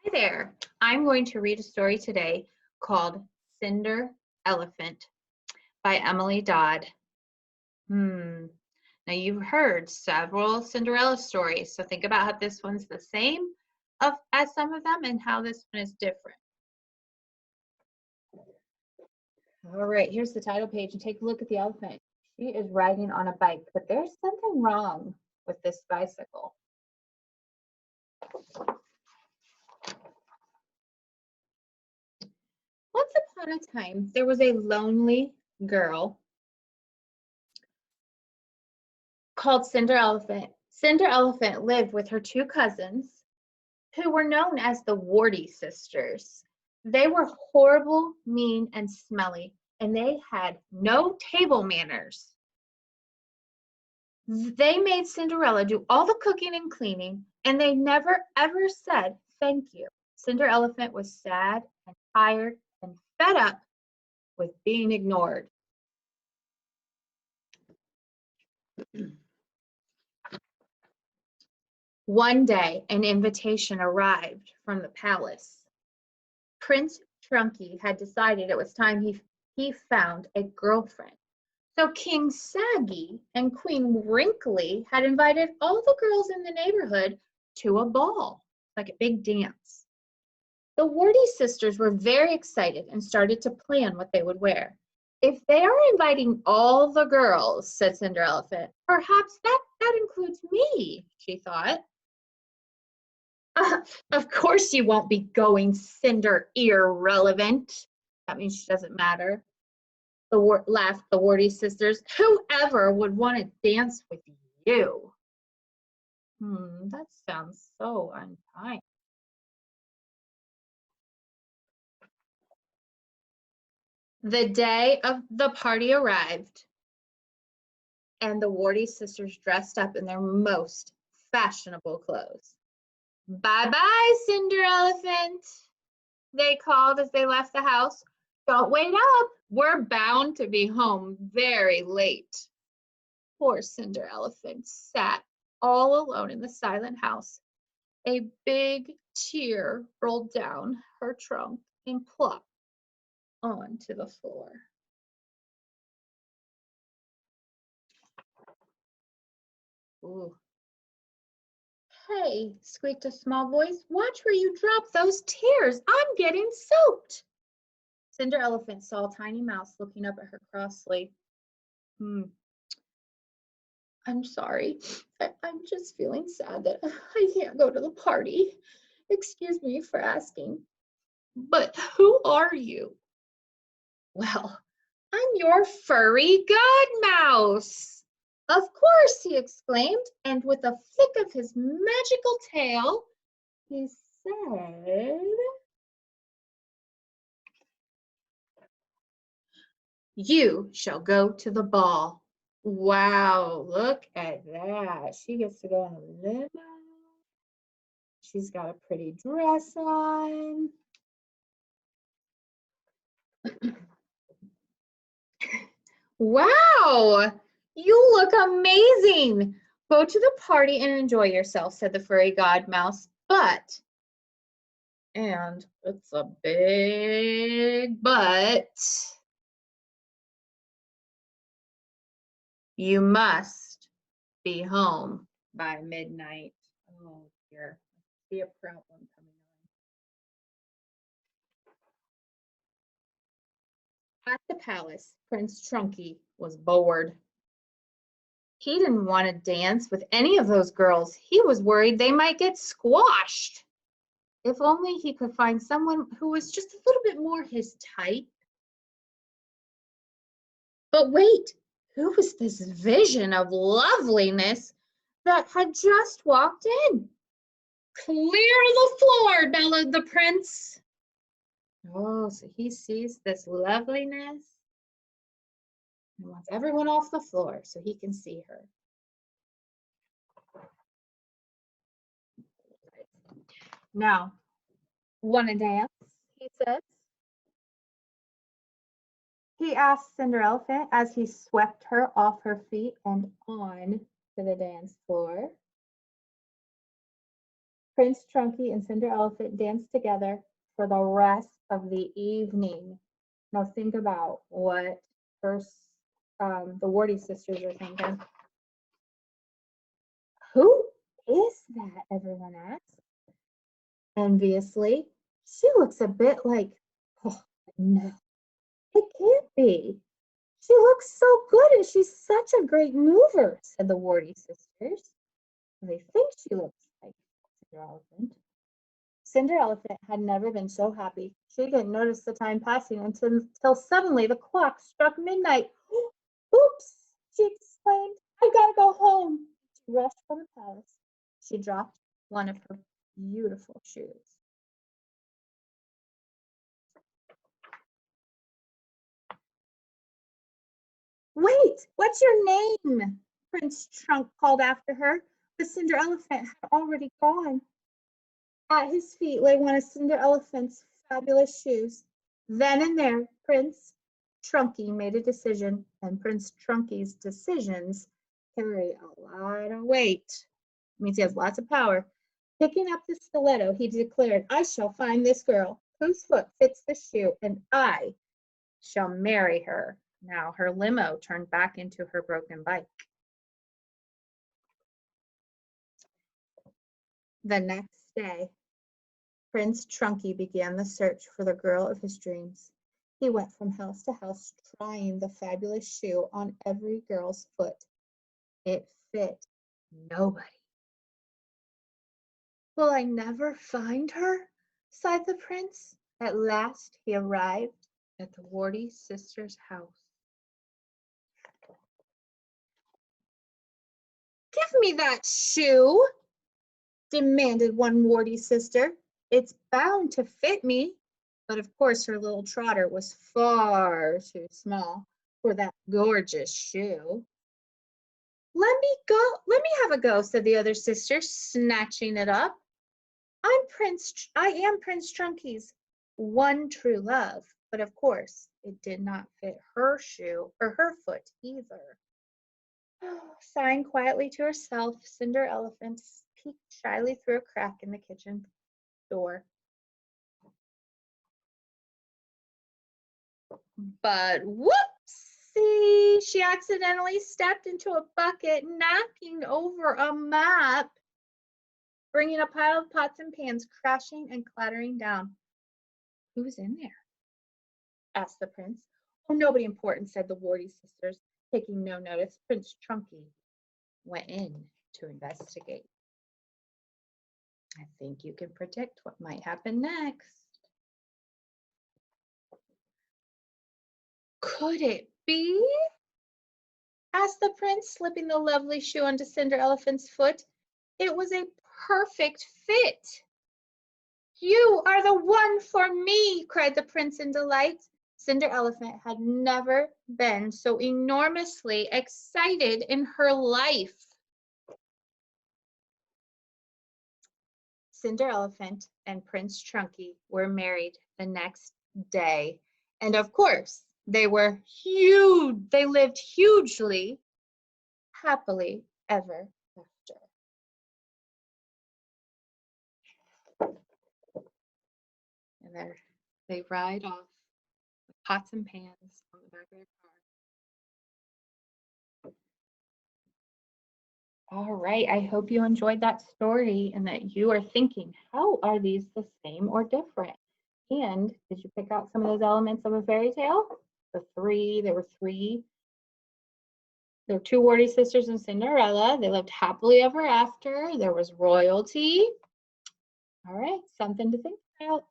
Hi there. I'm going to read a story today called Cinderelephant by Emily Dodd. Now you've heard several Cinderella stories, so think about how this one's the same as some of them and how this one is different. All right, here's the title page and take a look at the elephant. She is riding on a bike, but there's something wrong with this bicycle. Once upon a time, there was a lonely girl called Cinderelephant. Cinderelephant lived with her two cousins who were known as the Warty sisters. They were horrible, mean, and smelly, and they had no table manners. They made Cinderella do all the cooking and cleaning, and they never ever said thank you. Cinderelephant was sad and tired and fed up with being ignored. One day, an invitation arrived from the palace. Prince Trunky had decided it was time he found a girlfriend. So King Saggy and Queen Wrinkly had invited all the girls in the neighborhood to a ball, like a big dance. The Warty sisters were very excited and started to plan what they would wear. If they are inviting all the girls, said Cinderelephant, perhaps that includes me, she thought. Of course you won't be going, Cinder irrelevant. That means she doesn't matter. Laughed the Warty sisters. Whoever would want to dance with you? That sounds so unkind. The day of the party arrived, and the Warty sisters dressed up in their most fashionable clothes. Bye-bye, Cinderelephant, they called as they left the house. Don't wait up. We're bound to be home very late. Poor Cinderelephant sat all alone in the silent house. A big tear rolled down her trunk and plopped onto the floor. Ooh. Hey, squeaked a small voice, watch where you drop those tears. I'm getting soaked. Cinderelephant saw a tiny mouse looking up at her crossly. I'm sorry. I'm just feeling sad that I can't go to the party. Excuse me for asking. But who are you? Well, I'm your furry godmouse. Of course, he exclaimed, and with a flick of his magical tail, he said, you shall go to the ball. Wow, look at that. She gets to go on a limo. She's got a pretty dress on. Wow, you look amazing. Go to the party and enjoy yourself, said the furry godmouse. And it's a big but, you must be home by midnight. Oh dear, I see a problem coming on. At the palace, Prince Trunky was bored. He didn't want to dance with any of those girls. He was worried they might get squashed. If only he could find someone who was just a little bit more his type. But wait, who was this vision of loveliness that had just walked in? Clear the floor, bellowed the prince. Oh, so he sees this loveliness and wants everyone off the floor so he can see her. Now, wanna dance? He says. He asked Cinderelephant as he swept her off her feet and on to the dance floor. Prince Trunky and Cinderelephant danced together for the rest of the evening. Now think about what first the Warty sisters are thinking. Who is that? Everyone asked enviously. She looks a bit like, oh no, it can't be. She looks so good and she's such a great mover, said the Warty sisters. They think she looks like Cinderelephant. Cinderelephant had never been so happy. She didn't notice the time passing until suddenly the clock struck midnight. Oops, she exclaimed. I gotta go home. She rushed from the palace. She dropped one of her beautiful shoes. Wait, what's your name? Prince Trunk called after her, but Cinderelephant had already gone. At his feet lay one of Cinderelephant's fabulous shoes. Then and there, Prince Trunky made a decision, and Prince Trunky's decisions carry a lot of weight. It means he has lots of power. Picking up the stiletto, he declared, I shall find this girl whose foot fits the shoe, and I shall marry her. Now her limo turned back into her broken bike. The next day, Prince Trunky began the search for the girl of his dreams. He went from house to house trying the fabulous shoe on every girl's foot. It fit nobody. Will I never find her? Sighed the prince. At last he arrived at the Warty sisters' house. Give me that shoe, demanded one Warty sister. It's bound to fit me. But of course her little trotter was far too small for that gorgeous shoe. Let me have a go, said the other sister, snatching it up. I am Prince Trunky's one true love, but of course it did not fit her shoe or her foot either. Sighing quietly to herself, Cinderelephant peeked shyly through a crack in the kitchen door. But whoopsie, she accidentally stepped into a bucket, knocking over a mop, bringing a pile of pots and pans crashing and clattering down. Who's in there? Asked the prince. Oh, nobody important, said the Warty sisters. Taking no notice, Prince Trunky went in to investigate. I think you can predict what might happen next. Could it be? Asked the prince, slipping the lovely shoe onto Cinderelephant's foot. It was a perfect fit. You are the one for me, cried the prince in delight. Cinderelephant had never been so enormously excited in her life. Cinderelephant and Prince Trunky were married the next day. And of course, they were huge. They lived hugely, happily ever after. And there they ride off with pots and pans on the back of their car. All right, I hope you enjoyed that story and that you are thinking, how are these the same or different? And did you pick out some of those elements of a fairy tale? There were two Warty sisters and Cinderella. They lived happily ever after. There was royalty. All right, something to think about.